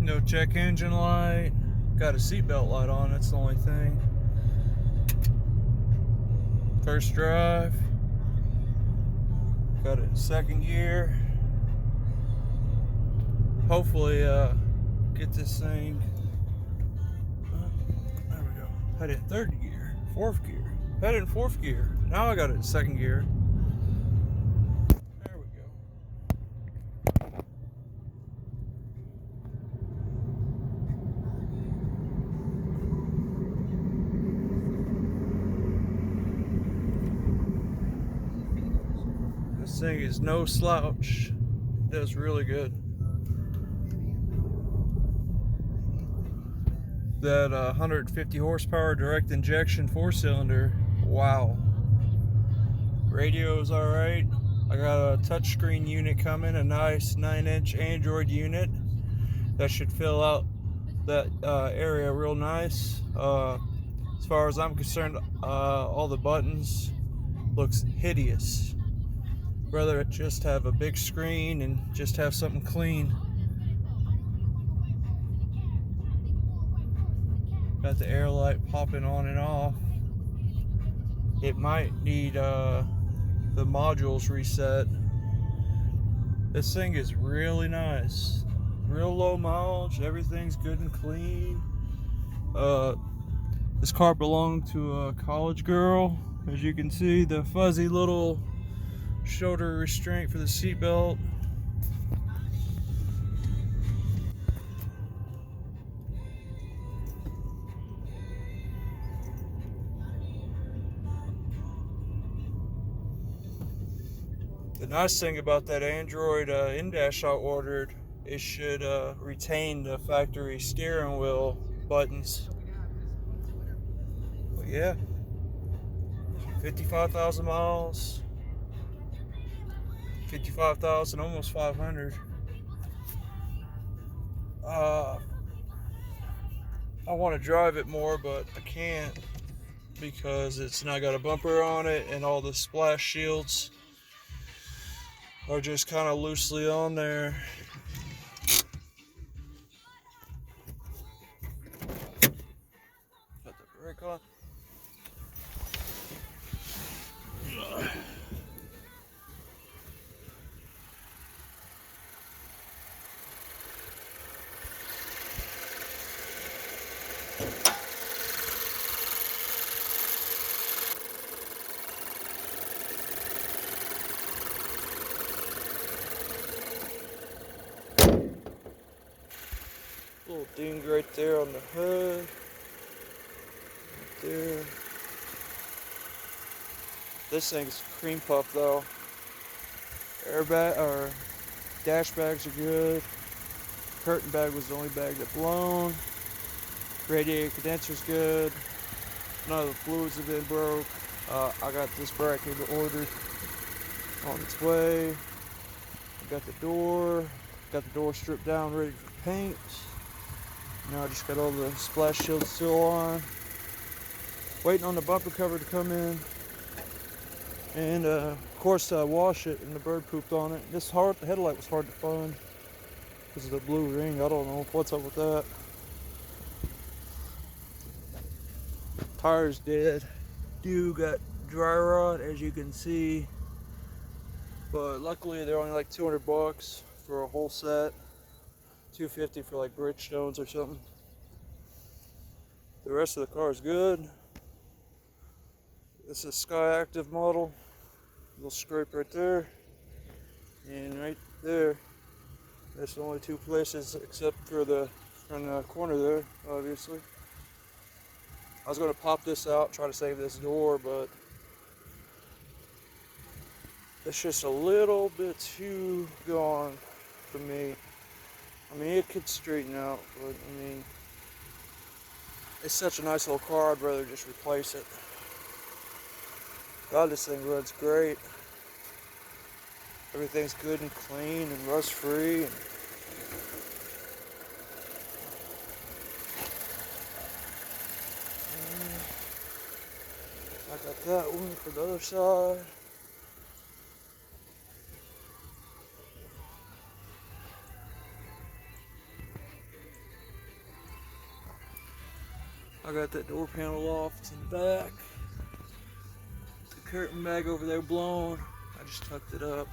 No check engine light. Got a seatbelt light on, that's the only thing. First drive. Got it in second gear. Hopefully get this thing. There we go. Had it in third gear, fourth gear. Had it in fourth gear. Now I got it in second gear. There we go. This thing is no slouch. It does really good. That 150 horsepower direct injection 4-cylinder. Wow. Radio's alright. I got a touchscreen unit coming, a nice 9-inch Android unit that should fill out that area real nice. As far as I'm concerned, all the buttons looks hideous. Rather just have a big screen and just have something clean. Got the air light popping on and off. It might need the modules reset. This thing is really nice. Real low mileage, everything's good and clean. This car belonged to a college girl. As you can see, the fuzzy little shoulder restraint for the seatbelt. The nice thing about that Android in-dash I ordered, it should retain the factory steering wheel buttons. But yeah, 55,000 miles, 55,000, almost 500. I want to drive it more, but I can't because it's not got a bumper on it, and all the splash shields are just kind of loosely on there. Got the brake on. Little ding right there on the hood. Right there. This thing's cream puff though. Airbag or dash bags are good. Curtain bag was the only bag that blown. Radiator condenser's good. None of the fluids have been broke. I got this bracket ordered on its way. I got the door stripped down, ready for paint. Now I just got all the splash shields still on. Waiting on the bumper cover to come in. And of course wash it, and the bird pooped on it. This headlight was hard to find because of the blue ring. I don't know what's up with that. Tires dead. Dude got dry rot, as you can see. But luckily they're only like $200 for a whole set. $250 for like Bridgestones or something. The rest of the car is good. This is a Sky Active model. Little scrape right there. And right there. That's the only two places except for the corner there, obviously. I was going to pop this out, try to save this door, but it's just a little bit too gone for me. I mean, it could straighten out, but I mean, it's such a nice little car, I'd rather just replace it. God, this thing runs great. Everything's good and clean and rust free. I got that one for the other side. I got that door panel off. It's in the back. The curtain bag over there blown. I just tucked it up.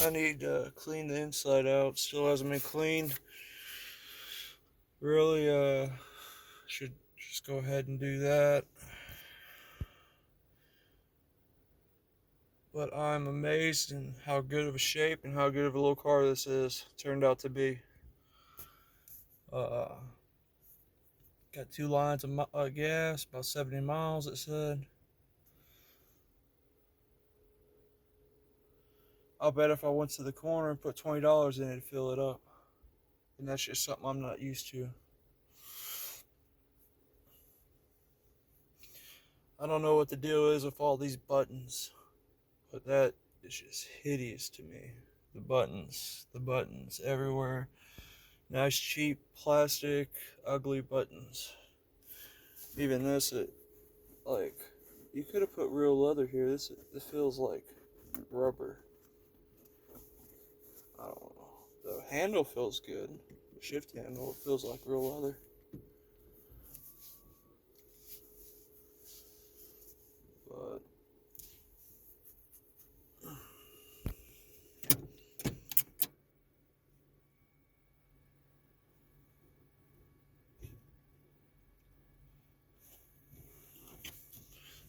I need to clean the inside out. Still hasn't been cleaned. Really, should just go ahead and do that. But I'm amazed in how good of a shape and how good of a little car this is turned out to be. Got 2 lines of gas, about 70 miles it said. I'll bet if I went to the corner and put $20 in it, it'd fill it up. And that's just something I'm not used to. I don't know what the deal is with all these buttons, but that is just hideous to me. The buttons everywhere. Nice cheap plastic, ugly buttons. Even this, you could have put real leather here. This feels like rubber. I don't know. The handle feels good. The shift handle, it feels like real leather. But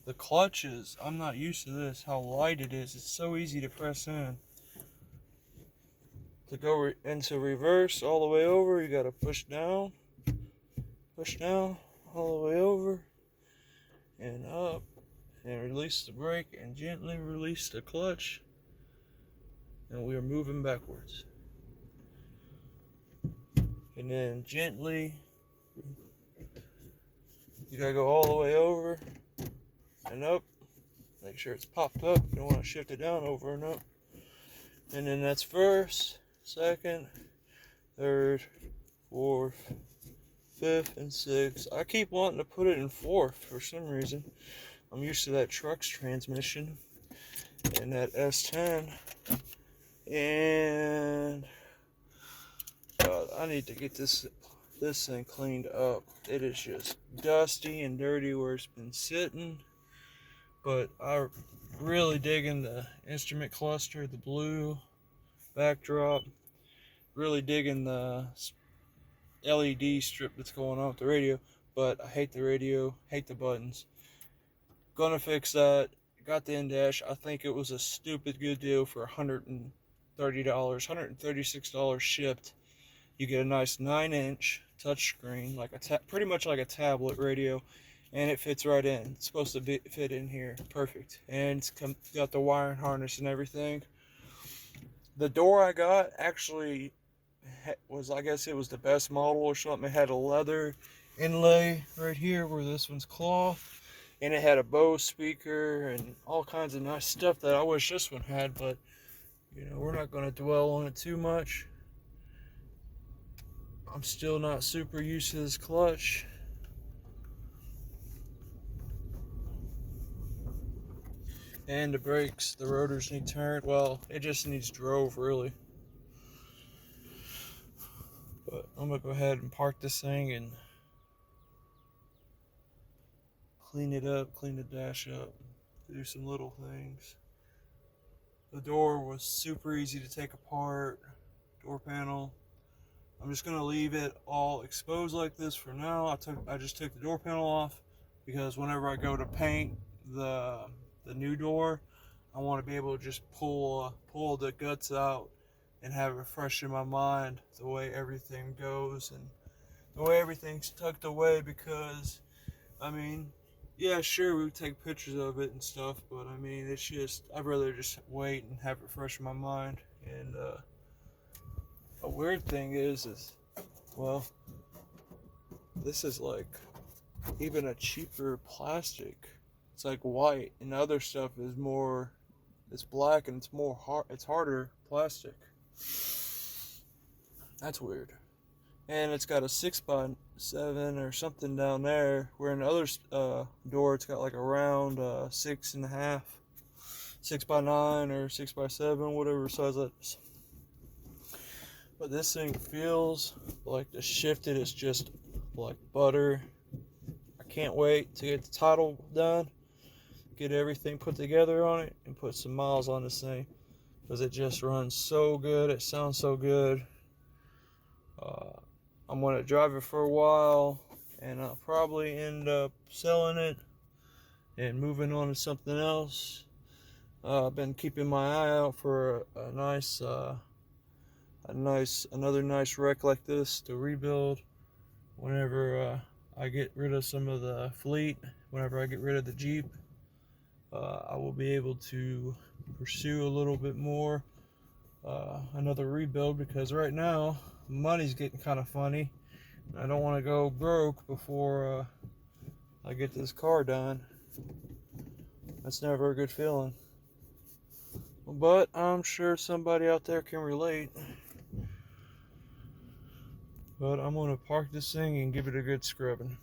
the clutches, I'm not used to this, how light it is. It's so easy to press in. To go into reverse all the way over, you gotta push down, all the way over, and up, and release the brake, and gently release the clutch, and we are moving backwards. And then gently, you gotta go all the way over, and up, make sure it's popped up, you don't want to shift it down over and up. And then that's first, second, third, fourth, fifth, and sixth. I keep wanting to put it in fourth for some reason. I'm used to that truck's transmission and that S10. And I need to get this thing cleaned up. It is just dusty and dirty where it's been sitting. But I'm really digging the instrument cluster, the blue backdrop. Really digging the LED strip that's going on with the radio. But I hate the radio, hate the buttons. Gonna fix that. Got the in-dash. I think it was a stupid good deal for $130, $136 shipped. You get a nice 9-inch touchscreen, pretty much like a tablet radio, and it fits right in. It's supposed to fit in here, perfect. And it's got the wiring harness and everything. The door I got actually was, I guess it was the best model or something. It had a leather inlay right here where this one's cloth, and it had a Bose speaker and all kinds of nice stuff that I wish this one had, but we're not going to dwell on it too much. I'm still not super used to this clutch. And the brakes, the rotors need turned. Well, it just needs drove, really. But I'm going to go ahead and park this thing and clean it up, clean the dash up, do some little things. The door was super easy to take apart, door panel. I'm just gonna leave it all exposed like this for now. I just took the door panel off because whenever I go to paint the new door, I want to be able to just pull the guts out and have it fresh in my mind, the way everything goes and the way everything's tucked away. Because yeah, sure, we would take pictures of it and stuff, but it's just, I'd rather just wait and have it fresh in my mind. And a weird thing is, well, this is like even a cheaper plastic. It's like white, and the other stuff is more, it's black and it's more hard, it's harder plastic. That's weird. and it's got a 6x7 or something down there, where in the other door it's got like a round 6.5, 6x9 or 6x7, whatever size that is. But this thing feels like the shifted is just like butter. I can't wait to get the title done, get everything put together on it, and put some miles on this thing, because it just runs so good. It sounds so good. I'm going to drive it for a while, and I'll probably end up selling it and moving on to something else. I've been keeping my eye out for another nice wreck like this to rebuild whenever I get rid of some of the fleet. Whenever I get rid of the Jeep, I will be able to pursue a little bit more another rebuild, because right now money's getting kind of funny. I don't want to go broke before I get this car done. That's never a good feeling. But I'm sure somebody out there can relate. But I'm going to park this thing and give it a good scrubbing.